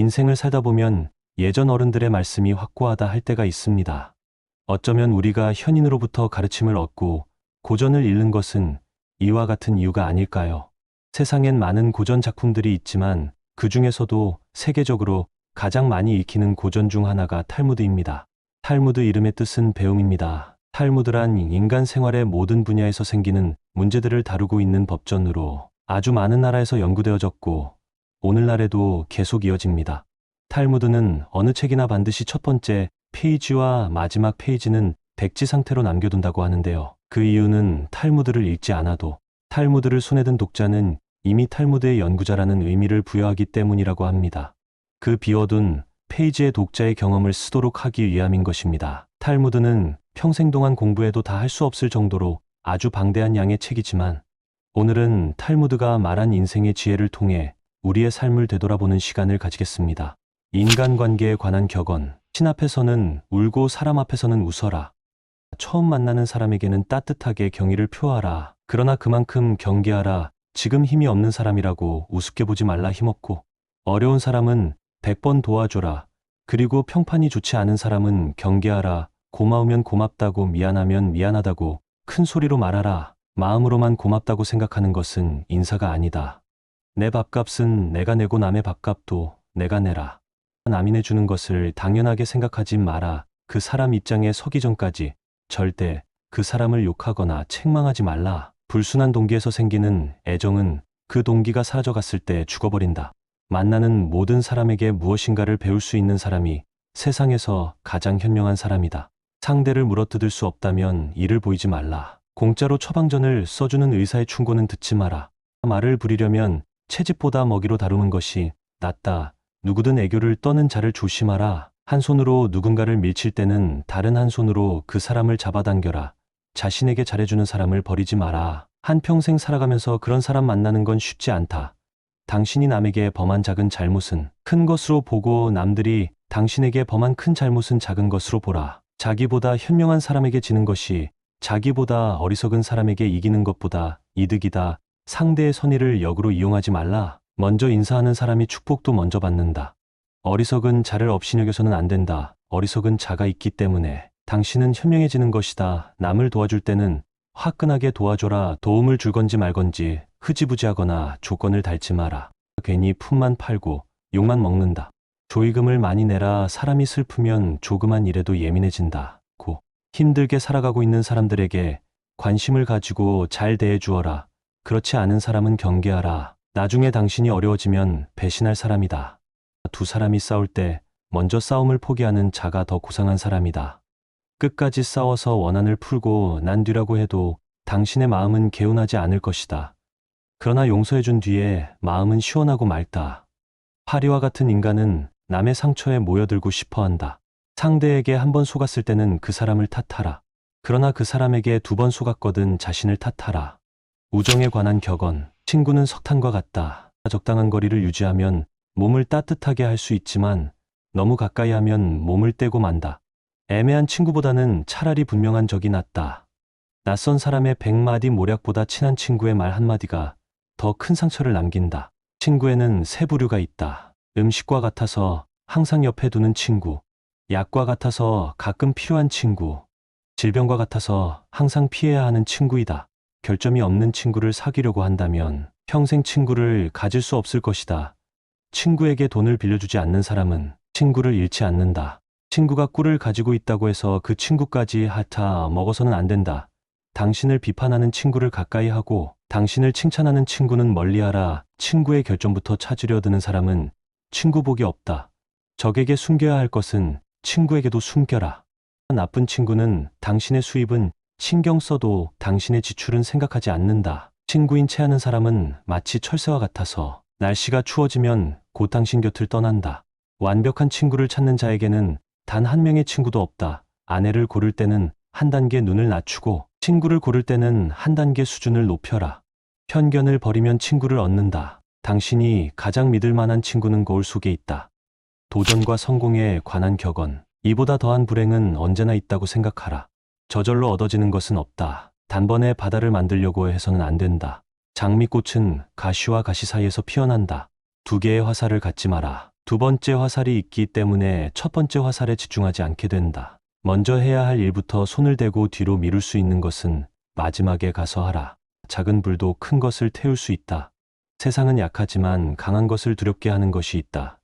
인생을 살다 보면 예전 어른들의 말씀이 확고하다 할 때가 있습니다. 어쩌면 우리가 현인으로부터 가르침을 얻고 고전을 읽는 것은 이와 같은 이유가 아닐까요? 세상엔 많은 고전 작품들이 있지만 그 중에서도 세계적으로 가장 많이 읽히는 고전 중 하나가 탈무드입니다. 탈무드 이름의 뜻은 배움입니다. 탈무드란 인간 생활의 모든 분야에서 생기는 문제들을 다루고 있는 법전으로 아주 많은 나라에서 연구되어졌고 오늘날에도 계속 이어집니다. 탈무드는 어느 책이나 반드시 첫 번째 페이지와 마지막 페이지는 백지 상태로 남겨둔다고 하는데요. 그 이유는 탈무드를 읽지 않아도 탈무드를 손에 든 독자는 이미 탈무드의 연구자라는 의미를 부여하기 때문이라고 합니다. 그 비워둔 페이지의 독자의 경험을 쓰도록 하기 위함인 것입니다. 탈무드는 평생 동안 공부해도 다 할 수 없을 정도로 아주 방대한 양의 책이지만 오늘은 탈무드가 말한 인생의 지혜를 통해 우리의 삶을 되돌아보는 시간을 가지겠습니다. 인간관계에 관한 격언. 신 앞에서는 울고 사람 앞에서는 웃어라. 처음 만나는 사람에게는 따뜻하게 경의를 표하라. 그러나 그만큼 경계하라. 지금 힘이 없는 사람이라고 우습게 보지 말라. 힘없고 어려운 사람은 100번 도와줘라. 그리고 평판이 좋지 않은 사람은 경계하라. 고마우면 고맙다고 미안하면 미안하다고 큰 소리로 말하라. 마음으로만 고맙다고 생각하는 것은 인사가 아니다. 내 밥값은 내가 내고 남의 밥값도 내가 내라. 남이 내주는 것을 당연하게 생각하지 마라. 그 사람 입장에 서기 전까지 절대 그 사람을 욕하거나 책망하지 말라. 불순한 동기에서 생기는 애정은 그 동기가 사라져갔을 때 죽어버린다. 만나는 모든 사람에게 무엇인가를 배울 수 있는 사람이 세상에서 가장 현명한 사람이다. 상대를 물어뜯을 수 없다면 이를 보이지 말라. 공짜로 처방전을 써주는 의사의 충고는 듣지 마라. 말을 부리려면 채집보다 먹이로 다루는 것이 낫다. 누구든 애교를 떠는 자를 조심하라. 한 손으로 누군가를 밀칠 때는 다른 한 손으로 그 사람을 잡아당겨라. 자신에게 잘해주는 사람을 버리지 마라. 한평생 살아가면서 그런 사람 만나는 건 쉽지 않다. 당신이 남에게 범한 작은 잘못은 큰 것으로 보고 남들이 당신에게 범한 큰 잘못은 작은 것으로 보라. 자기보다 현명한 사람에게 지는 것이 자기보다 어리석은 사람에게 이기는 것보다 이득이다. 상대의 선의를 역으로 이용하지 말라. 먼저 인사하는 사람이 축복도 먼저 받는다. 어리석은 자를 업신여겨서는 안 된다. 어리석은 자가 있기 때문에 당신은 현명해지는 것이다. 남을 도와줄 때는 화끈하게 도와줘라. 도움을 줄 건지 말 건지 흐지부지하거나 조건을 달지 마라. 괜히 품만 팔고 욕만 먹는다. 조의금을 많이 내라. 사람이 슬프면 조그만 일에도 예민해진다. 고 힘들게 살아가고 있는 사람들에게 관심을 가지고 잘 대해주어라. 그렇지 않은 사람은 경계하라. 나중에 당신이 어려워지면 배신할 사람이다. 두 사람이 싸울 때 먼저 싸움을 포기하는 자가 더 고상한 사람이다. 끝까지 싸워서 원한을 풀고 난 뒤라고 해도 당신의 마음은 개운하지 않을 것이다. 그러나 용서해준 뒤에 마음은 시원하고 맑다. 파리와 같은 인간은 남의 상처에 모여들고 싶어한다. 상대에게 한 번 속았을 때는 그 사람을 탓하라. 그러나 그 사람에게 2번 속았거든 자신을 탓하라. 우정에 관한 격언. 친구는 석탄과 같다. 적당한 거리를 유지하면 몸을 따뜻하게 할 수 있지만 너무 가까이 하면 몸을 떼고 만다. 애매한 친구보다는 차라리 분명한 적이 낫다. 낯선 사람의 100마디 모략보다 친한 친구의 말 한마디가 더 큰 상처를 남긴다. 친구에는 세 부류가 있다. 음식과 같아서 항상 옆에 두는 친구, 약과 같아서 가끔 필요한 친구, 질병과 같아서 항상 피해야 하는 친구이다. 결점이 없는 친구를 사귀려고 한다면 평생 친구를 가질 수 없을 것이다. 친구에게 돈을 빌려주지 않는 사람은 친구를 잃지 않는다. 친구가 꿀을 가지고 있다고 해서 그 친구까지 핥아 먹어서는 안 된다. 당신을 비판하는 친구를 가까이 하고 당신을 칭찬하는 친구는 멀리하라. 친구의 결점부터 찾으려 드는 사람은 친구 복이 없다. 적에게 숨겨야 할 것은 친구에게도 숨겨라. 나쁜 친구는 당신의 수입은 신경 써도 당신의 지출은 생각하지 않는다. 친구인 채 하는 사람은 마치 철새와 같아서 날씨가 추워지면 곧 당신 곁을 떠난다. 완벽한 친구를 찾는 자에게는 단 한 명의 친구도 없다. 아내를 고를 때는 한 단계 눈을 낮추고 친구를 고를 때는 한 단계 수준을 높여라. 편견을 버리면 친구를 얻는다. 당신이 가장 믿을 만한 친구는 거울 속에 있다. 도전과 성공에 관한 격언. 이보다 더한 불행은 언제나 있다고 생각하라. 저절로 얻어지는 것은 없다. 단번에 바다를 만들려고 해서는 안 된다. 장미꽃은 가시와 가시 사이에서 피어난다. 두 개의 화살을 갖지 마라. 두 번째 화살이 있기 때문에 첫 번째 화살에 집중하지 않게 된다. 먼저 해야 할 일부터 손을 대고 뒤로 미룰 수 있는 것은 마지막에 가서 하라. 작은 불도 큰 것을 태울 수 있다. 세상은 약하지만 강한 것을 두렵게 하는 것이 있다.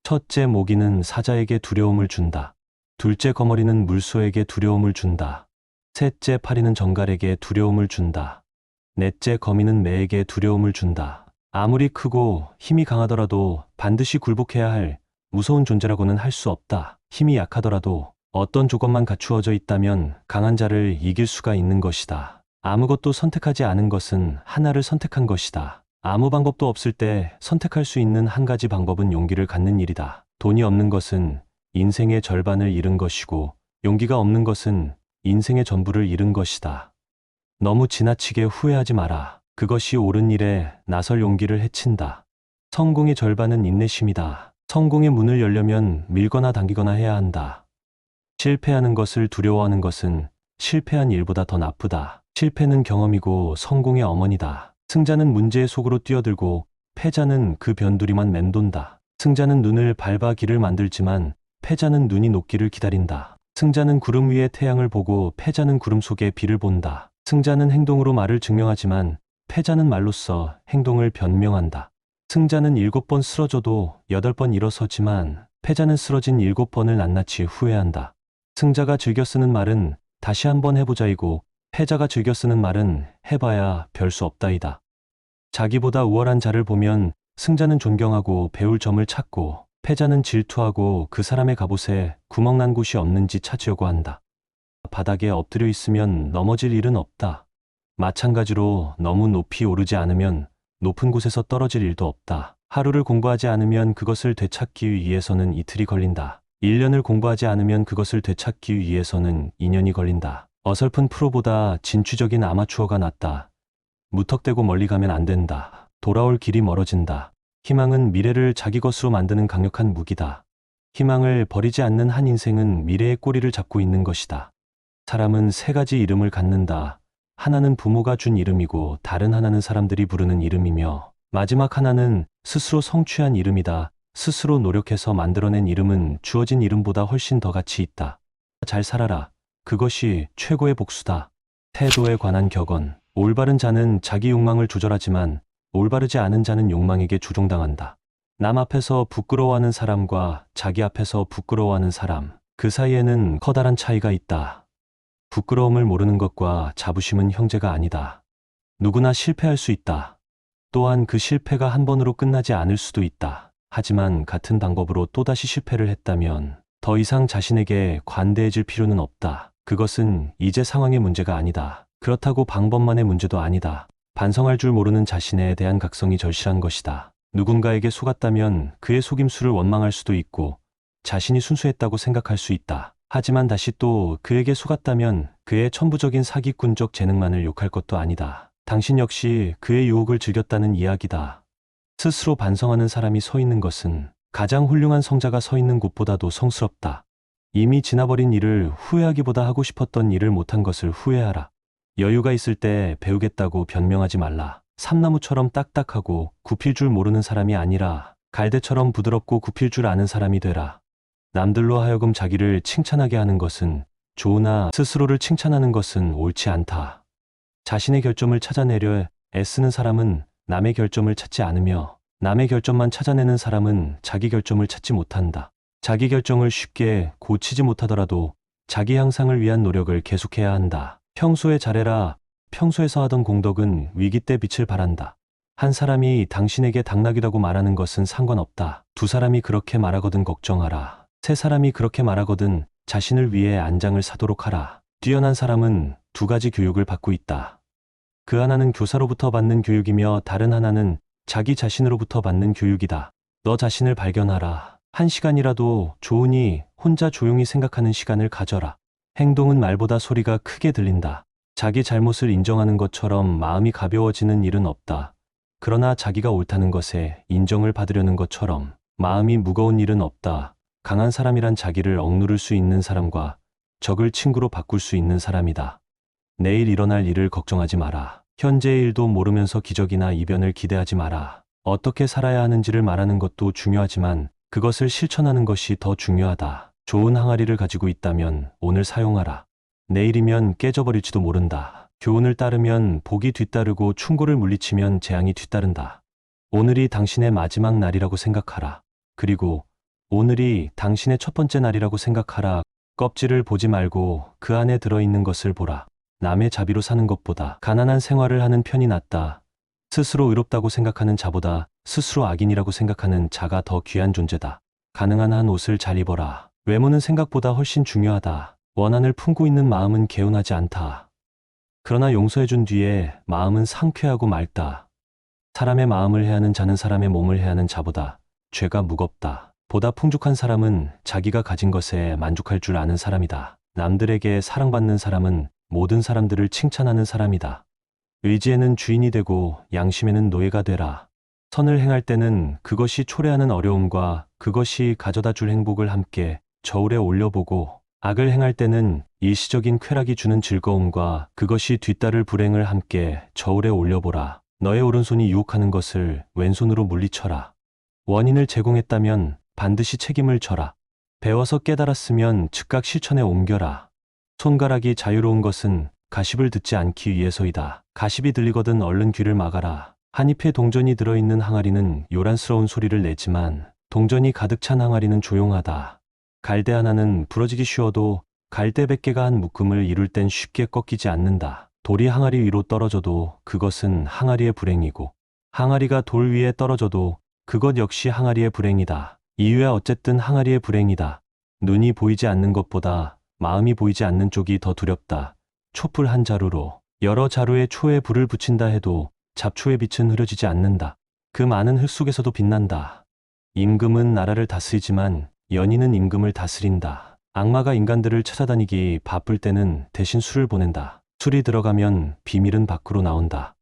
첫째 모기는 사자에게 두려움을 준다. 둘째 거머리는 물소에게 두려움을 준다. 셋째 파리는 정갈에게 두려움을 준다. 넷째 거미는 매에게 두려움을 준다. 아무리 크고 힘이 강하더라도 반드시 굴복해야 할 무서운 존재라고는 할 수 없다. 힘이 약하더라도 어떤 조건만 갖추어져 있다면 강한 자를 이길 수가 있는 것이다. 아무것도 선택하지 않은 것은 하나를 선택한 것이다. 아무 방법도 없을 때 선택할 수 있는 한 가지 방법은 용기를 갖는 일이다. 돈이 없는 것은 인생의 절반을 잃은 것이고 용기가 없는 것은 인생의 전부를 잃은 것이다. 너무 지나치게 후회하지 마라. 그것이 옳은 일에 나설 용기를 해친다. 성공의 절반은 인내심이다. 성공의 문을 열려면 밀거나 당기거나 해야 한다. 실패하는 것을 두려워하는 것은 실패한 일보다 더 나쁘다. 실패는 경험이고 성공의 어머니다. 승자는 문제의 속으로 뛰어들고 패자는 그 변두리만 맴돈다. 승자는 눈을 밟아 길을 만들지만 패자는 눈이 녹기를 기다린다. 승자는 구름 위에 태양을 보고 패자는 구름 속에 비를 본다. 승자는 행동으로 말을 증명하지만 패자는 말로써 행동을 변명한다. 승자는 7번 쓰러져도 8번 일어서지만 패자는 쓰러진 7번을 낱낱이 후회한다. 승자가 즐겨 쓰는 말은 다시 한번 해보자이고 패자가 즐겨 쓰는 말은 해봐야 별 수 없다이다. 자기보다 우월한 자를 보면 승자는 존경하고 배울 점을 찾고 패자는 질투하고 그 사람의 갑옷에 구멍난 곳이 없는지 찾으려고 한다. 바닥에 엎드려 있으면 넘어질 일은 없다. 마찬가지로 너무 높이 오르지 않으면 높은 곳에서 떨어질 일도 없다. 하루를 공부하지 않으면 그것을 되찾기 위해서는 이틀이 걸린다. 1년을 공부하지 않으면 그것을 되찾기 위해서는 2년이 걸린다. 어설픈 프로보다 진취적인 아마추어가 낫다. 무턱대고 멀리 가면 안 된다. 돌아올 길이 멀어진다. 희망은 미래를 자기 것으로 만드는 강력한 무기다. 희망을 버리지 않는 한 인생은 미래의 꼬리를 잡고 있는 것이다. 사람은 세 가지 이름을 갖는다. 하나는 부모가 준 이름이고 다른 하나는 사람들이 부르는 이름이며 마지막 하나는 스스로 성취한 이름이다. 스스로 노력해서 만들어낸 이름은 주어진 이름보다 훨씬 더 가치 있다. 잘 살아라. 그것이 최고의 복수다. 태도에 관한 격언. 올바른 자는 자기 욕망을 조절하지만 올바르지 않은 자는 욕망에게 조종당한다. 남 앞에서 부끄러워하는 사람과 자기 앞에서 부끄러워하는 사람, 그 사이에는 커다란 차이가 있다. 부끄러움을 모르는 것과 자부심은 형제가 아니다. 누구나 실패할 수 있다. 또한 그 실패가 한 번으로 끝나지 않을 수도 있다. 하지만 같은 방법으로 또다시 실패를 했다면 더 이상 자신에게 관대해질 필요는 없다. 그것은 이제 상황의 문제가 아니다. 그렇다고 방법만의 문제도 아니다. 반성할 줄 모르는 자신에 대한 각성이 절실한 것이다. 누군가에게 속았다면 그의 속임수를 원망할 수도 있고 자신이 순수했다고 생각할 수 있다. 하지만 다시 또 그에게 속았다면 그의 천부적인 사기꾼적 재능만을 욕할 것도 아니다. 당신 역시 그의 유혹을 즐겼다는 이야기다. 스스로 반성하는 사람이 서 있는 것은 가장 훌륭한 성자가 서 있는 곳보다도 성스럽다. 이미 지나버린 일을 후회하기보다 하고 싶었던 일을 못한 것을 후회하라. 여유가 있을 때 배우겠다고 변명하지 말라. 삼나무처럼 딱딱하고 굽힐 줄 모르는 사람이 아니라 갈대처럼 부드럽고 굽힐 줄 아는 사람이 되라. 남들로 하여금 자기를 칭찬하게 하는 것은 좋으나 스스로를 칭찬하는 것은 옳지 않다. 자신의 결점을 찾아내려 애쓰는 사람은 남의 결점을 찾지 않으며 남의 결점만 찾아내는 사람은 자기 결점을 찾지 못한다. 자기 결정을 쉽게 고치지 못하더라도 자기 향상을 위한 노력을 계속해야 한다. 평소에 잘해라. 평소에서 하던 공덕은 위기 때 빛을 발한다. 한 사람이 당신에게 당나귀라고 말하는 것은 상관없다. 두 사람이 그렇게 말하거든 걱정하라. 세 사람이 그렇게 말하거든 자신을 위해 안장을 사도록 하라. 뛰어난 사람은 두 가지 교육을 받고 있다. 그 하나는 교사로부터 받는 교육이며 다른 하나는 자기 자신으로부터 받는 교육이다. 너 자신을 발견하라. 한 시간이라도 좋으니 혼자 조용히 생각하는 시간을 가져라. 행동은 말보다 소리가 크게 들린다. 자기 잘못을 인정하는 것처럼 마음이 가벼워지는 일은 없다. 그러나 자기가 옳다는 것에 인정을 받으려는 것처럼 마음이 무거운 일은 없다. 강한 사람이란 자기를 억누를 수 있는 사람과 적을 친구로 바꿀 수 있는 사람이다. 내일 일어날 일을 걱정하지 마라. 현재의 일도 모르면서 기적이나 이변을 기대하지 마라. 어떻게 살아야 하는지를 말하는 것도 중요하지만 그것을 실천하는 것이 더 중요하다. 좋은 항아리를 가지고 있다면 오늘 사용하라. 내일이면 깨져버릴지도 모른다. 교훈을 따르면 복이 뒤따르고 충고를 물리치면 재앙이 뒤따른다. 오늘이 당신의 마지막 날이라고 생각하라. 그리고 오늘이 당신의 첫 번째 날이라고 생각하라. 껍질을 보지 말고 그 안에 들어있는 것을 보라. 남의 자비로 사는 것보다 가난한 생활을 하는 편이 낫다. 스스로 의롭다고 생각하는 자보다 스스로 악인이라고 생각하는 자가 더 귀한 존재다. 가능한 한 옷을 잘 입어라. 외모는 생각보다 훨씬 중요하다. 원한을 품고 있는 마음은 개운하지 않다. 그러나 용서해준 뒤에 마음은 상쾌하고 맑다. 사람의 마음을 해하는 자는 사람의 몸을 해하는 자보다 죄가 무겁다. 보다 풍족한 사람은 자기가 가진 것에 만족할 줄 아는 사람이다. 남들에게 사랑받는 사람은 모든 사람들을 칭찬하는 사람이다. 의지에는 주인이 되고 양심에는 노예가 되라. 선을 행할 때는 그것이 초래하는 어려움과 그것이 가져다 줄 행복을 함께 저울에 올려보고, 악을 행할 때는 일시적인 쾌락이 주는 즐거움과 그것이 뒤따를 불행을 함께 저울에 올려보라. 너의 오른손이 유혹하는 것을 왼손으로 물리쳐라. 원인을 제공했다면 반드시 책임을 져라. 배워서 깨달았으면 즉각 실천에 옮겨라. 손가락이 자유로운 것은 가십을 듣지 않기 위해서이다. 가십이 들리거든 얼른 귀를 막아라. 한 잎에 동전이 들어있는 항아리는 요란스러운 소리를 내지만 동전이 가득 찬 항아리는 조용하다. 갈대 하나는 부러지기 쉬워도 갈대 100개가 한 묶음을 이룰 땐 쉽게 꺾이지 않는다. 돌이 항아리 위로 떨어져도 그것은 항아리의 불행이고, 항아리가 돌 위에 떨어져도 그것 역시 항아리의 불행이다. 이유야 어쨌든 항아리의 불행이다. 눈이 보이지 않는 것보다 마음이 보이지 않는 쪽이 더 두렵다. 촛불 한 자루로 여러 자루에 초에 불을 붙인다 해도 잡초의 빛은 흐려지지 않는다. 그 많은 흙 속에서도 빛난다. 임금은 나라를 다스리지만 연인은 임금을 다스린다. 악마가 인간들을 찾아다니기 바쁠 때는 대신 술을 보낸다. 술이 들어가면 비밀은 밖으로 나온다.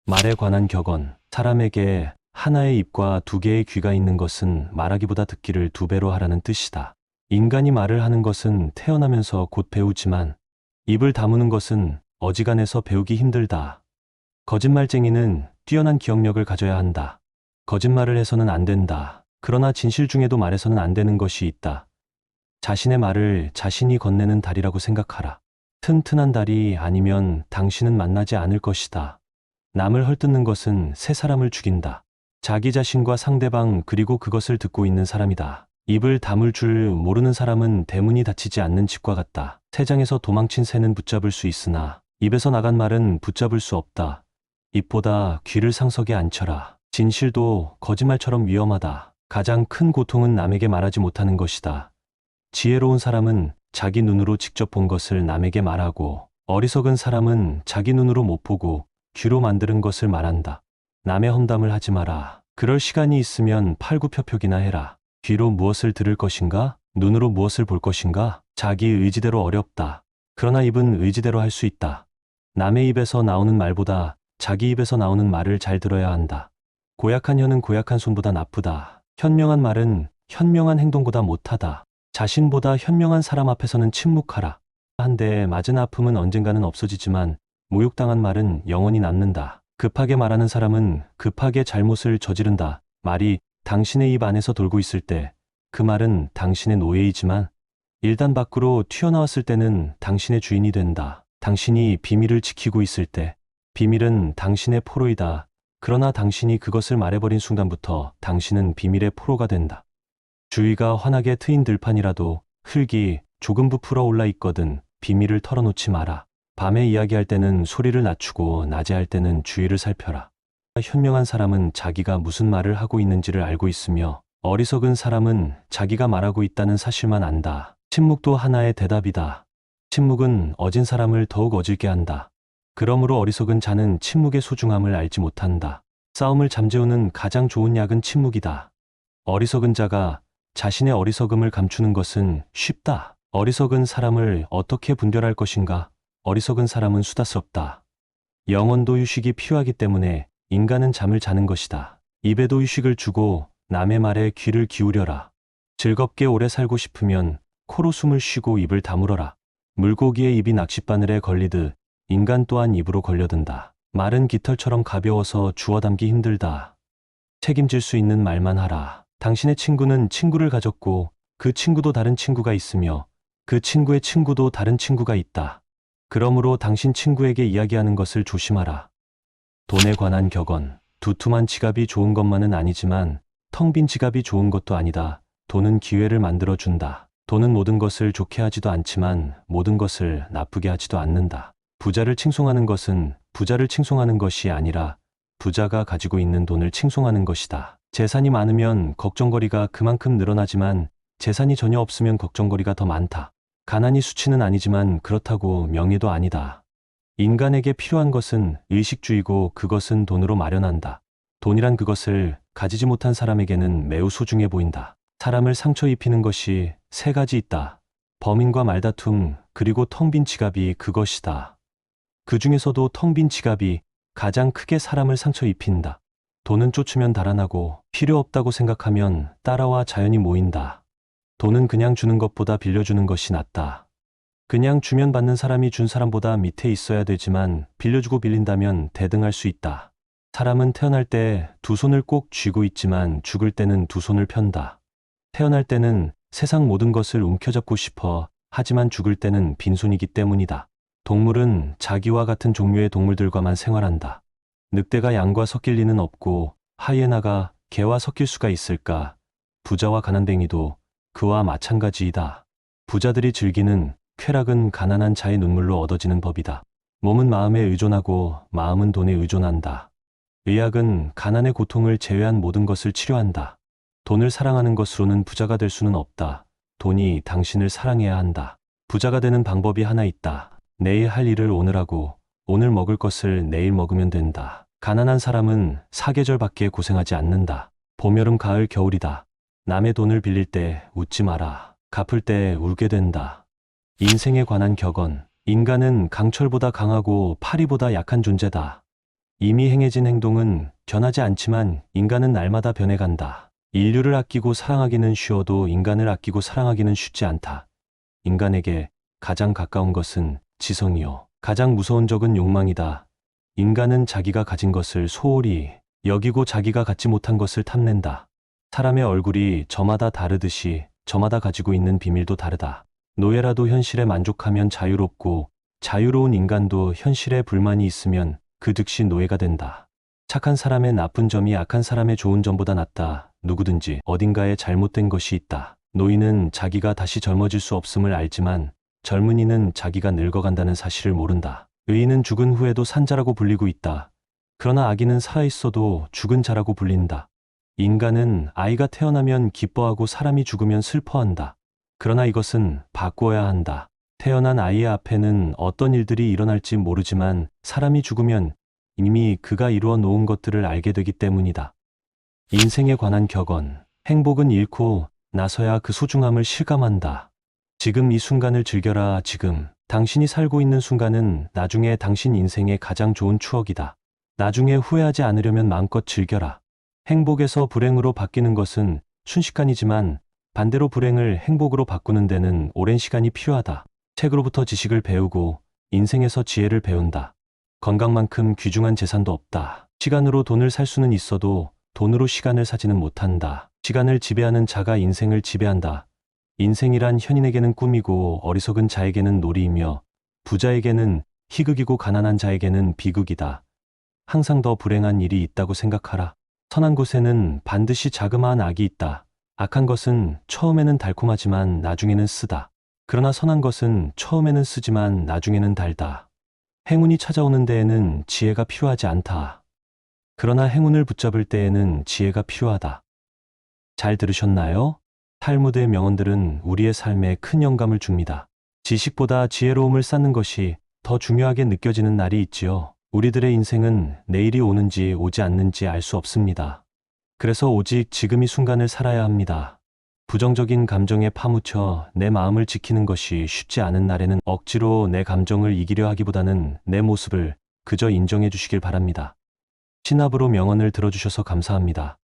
말에 관한 격언. 사람에게 하나의 입과 2개의 귀가 있는 것은 말하기보다 듣기를 2배로 하라는 뜻이다. 인간이 말을 하는 것은 태어나면서 곧 배우지만 입을 다무는 것은 어지간해서 배우기 힘들다. 거짓말쟁이는 뛰어난 기억력을 가져야 한다. 거짓말을 해서는 안 된다. 그러나 진실 중에도 말해서는 안 되는 것이 있다. 자신의 말을 자신이 건네는 달이라고 생각하라. 튼튼한 달이 아니면 당신은 만나지 않을 것이다. 남을 헐뜯는 것은 새 사람을 죽인다. 자기 자신과 상대방 그리고 그것을 듣고 있는 사람이다. 입을 다물 줄 모르는 사람은 대문이 닫히지 않는 집과 같다. 새장에서 도망친 새는 붙잡을 수 있으나 입에서 나간 말은 붙잡을 수 없다. 입보다 귀를 상석에 앉혀라. 진실도 거짓말처럼 위험하다. 가장 큰 고통은 남에게 말하지 못하는 것이다. 지혜로운 사람은 자기 눈으로 직접 본 것을 남에게 말하고, 어리석은 사람은 자기 눈으로 못 보고 귀로 만드는 것을 말한다. 남의 험담을 하지 마라. 그럴 시간이 있으면 팔굽혀펴기나 해라. 귀로 무엇을 들을 것인가? 눈으로 무엇을 볼 것인가? 자기 의지대로 어렵다. 그러나 입은 의지대로 할 수 있다. 남의 입에서 나오는 말보다 자기 입에서 나오는 말을 잘 들어야 한다. 고약한 혀는 고약한 손보다 나쁘다. 현명한 말은 현명한 행동보다 못하다. 자신보다 현명한 사람 앞에서는 침묵하라. 한 대 맞은 아픔은 언젠가는 없어지지만 모욕당한 말은 영원히 남는다. 급하게 말하는 사람은 급하게 잘못을 저지른다. 말이 당신의 입 안에서 돌고 있을 때 그 말은 당신의 노예이지만 일단 밖으로 튀어나왔을 때는 당신의 주인이 된다. 당신이 비밀을 지키고 있을 때 비밀은 당신의 포로이다. 그러나 당신이 그것을 말해버린 순간부터 당신은 비밀의 포로가 된다. 주위가 환하게 트인 들판이라도 흙이 조금 부풀어 올라 있거든 비밀을 털어놓지 마라. 밤에 이야기할 때는 소리를 낮추고 낮에 할 때는 주위를 살펴라. 현명한 사람은 자기가 무슨 말을 하고 있는지를 알고 있으며, 어리석은 사람은 자기가 말하고 있다는 사실만 안다. 침묵도 하나의 대답이다. 침묵은 어진 사람을 더욱 어질게 한다. 그러므로 어리석은 자는 침묵의 소중함을 알지 못한다. 싸움을 잠재우는 가장 좋은 약은 침묵이다. 어리석은 자가 자신의 어리석음을 감추는 것은 쉽다. 어리석은 사람을 어떻게 분별할 것인가? 어리석은 사람은 수다스럽다. 영혼도 휴식이 필요하기 때문에 인간은 잠을 자는 것이다. 입에도 휴식을 주고 남의 말에 귀를 기울여라. 즐겁게 오래 살고 싶으면 코로 숨을 쉬고 입을 다물어라. 물고기의 입이 낚싯바늘에 걸리듯 인간 또한 입으로 걸려든다. 말은 깃털처럼 가벼워서 주워 담기 힘들다. 책임질 수 있는 말만 하라. 당신의 친구는 친구를 가졌고 그 친구도 다른 친구가 있으며 그 친구의 친구도 다른 친구가 있다. 그러므로 당신 친구에게 이야기하는 것을 조심하라. 돈에 관한 격언. 두툼한 지갑이 좋은 것만은 아니지만 텅 빈 지갑이 좋은 것도 아니다. 돈은 기회를 만들어 준다. 돈은 모든 것을 좋게 하지도 않지만 모든 것을 나쁘게 하지도 않는다. 부자를 칭송하는 것은 부자를 칭송하는 것이 아니라 부자가 가지고 있는 돈을 칭송하는 것이다. 재산이 많으면 걱정거리가 그만큼 늘어나지만 재산이 전혀 없으면 걱정거리가 더 많다. 가난이 수치는 아니지만 그렇다고 명예도 아니다. 인간에게 필요한 것은 의식주의고 그것은 돈으로 마련한다. 돈이란 그것을 가지지 못한 사람에게는 매우 소중해 보인다. 사람을 상처 입히는 것이 세 가지 있다. 범인과 말다툼, 그리고 텅 빈 지갑이 그것이다. 그 중에서도 텅 빈 지갑이 가장 크게 사람을 상처 입힌다. 돈은 쫓으면 달아나고 필요 없다고 생각하면 따라와 자연히 모인다. 돈은 그냥 주는 것보다 빌려주는 것이 낫다. 그냥 주면 받는 사람이 준 사람보다 밑에 있어야 되지만 빌려주고 빌린다면 대등할 수 있다. 사람은 태어날 때 두 손을 꼭 쥐고 있지만 죽을 때는 두 손을 편다. 태어날 때는 세상 모든 것을 움켜잡고 싶어 하지만 죽을 때는 빈손이기 때문이다. 동물은 자기와 같은 종류의 동물들과만 생활한다. 늑대가 양과 섞일 리는 없고 하이에나가 개와 섞일 수가 있을까? 부자와 가난뱅이도 그와 마찬가지이다. 부자들이 즐기는 쾌락은 가난한 자의 눈물로 얻어지는 법이다. 몸은 마음에 의존하고 마음은 돈에 의존한다. 의학은 가난의 고통을 제외한 모든 것을 치료한다. 돈을 사랑하는 것으로는 부자가 될 수는 없다. 돈이 당신을 사랑해야 한다. 부자가 되는 방법이 하나 있다. 내일 할 일을 오늘 하고 오늘 먹을 것을 내일 먹으면 된다. 가난한 사람은 사계절밖에 고생하지 않는다. 봄, 여름, 가을, 겨울이다. 남의 돈을 빌릴 때 웃지 마라. 갚을 때 울게 된다. 인생에 관한 격언. 인간은 강철보다 강하고 파리보다 약한 존재다. 이미 행해진 행동은 변하지 않지만 인간은 날마다 변해간다. 인류를 아끼고 사랑하기는 쉬워도 인간을 아끼고 사랑하기는 쉽지 않다. 인간에게 가장 가까운 것은 지성이요. 가장 무서운 적은 욕망이다. 인간은 자기가 가진 것을 소홀히 여기고 자기가 갖지 못한 것을 탐낸다. 사람의 얼굴이 저마다 다르듯이 저마다 가지고 있는 비밀도 다르다. 노예라도 현실에 만족하면 자유롭고 자유로운 인간도 현실에 불만이 있으면 그 즉시 노예가 된다. 착한 사람의 나쁜 점이 악한 사람의 좋은 점보다 낫다. 누구든지 어딘가에 잘못된 것이 있다. 노인은 자기가 다시 젊어질 수 없음을 알지만 젊은이는 자기가 늙어간다는 사실을 모른다. 의인은 죽은 후에도 산자라고 불리고 있다. 그러나 악인은 살아있어도 죽은 자라고 불린다. 인간은 아이가 태어나면 기뻐하고 사람이 죽으면 슬퍼한다. 그러나 이것은 바꾸어야 한다. 태어난 아이의 앞에는 어떤 일들이 일어날지 모르지만 사람이 죽으면 이미 그가 이루어 놓은 것들을 알게 되기 때문이다. 인생에 관한 격언. 행복은 잃고 나서야 그 소중함을 실감한다. 지금 이 순간을 즐겨라. 지금 당신이 살고 있는 순간은 나중에 당신 인생의 가장 좋은 추억이다. 나중에 후회하지 않으려면 마음껏 즐겨라. 행복에서 불행으로 바뀌는 것은 순식간이지만 반대로 불행을 행복으로 바꾸는 데는 오랜 시간이 필요하다. 책으로부터 지식을 배우고 인생에서 지혜를 배운다. 건강만큼 귀중한 재산도 없다. 시간으로 돈을 살 수는 있어도 돈으로 시간을 사지는 못한다. 시간을 지배하는 자가 인생을 지배한다. 인생이란 현인에게는 꿈이고 어리석은 자에게는 놀이이며 부자에게는 희극이고 가난한 자에게는 비극이다. 항상 더 불행한 일이 있다고 생각하라. 선한 곳에는 반드시 자그마한 악이 있다. 악한 것은 처음에는 달콤하지만 나중에는 쓰다. 그러나 선한 것은 처음에는 쓰지만 나중에는 달다. 행운이 찾아오는 데에는 지혜가 필요하지 않다. 그러나 행운을 붙잡을 때에는 지혜가 필요하다. 잘 들으셨나요? 탈무드의 명언들은 우리의 삶에 큰 영감을 줍니다. 지식보다 지혜로움을 쌓는 것이 더 중요하게 느껴지는 날이 있지요. 우리들의 인생은 내일이 오는지 오지 않는지 알 수 없습니다. 그래서 오직 지금 이 순간을 살아야 합니다. 부정적인 감정에 파묻혀 내 마음을 지키는 것이 쉽지 않은 날에는 억지로 내 감정을 이기려 하기보다는 내 모습을 그저 인정해 주시길 바랍니다. 신압으로 명언을 들어주셔서 감사합니다.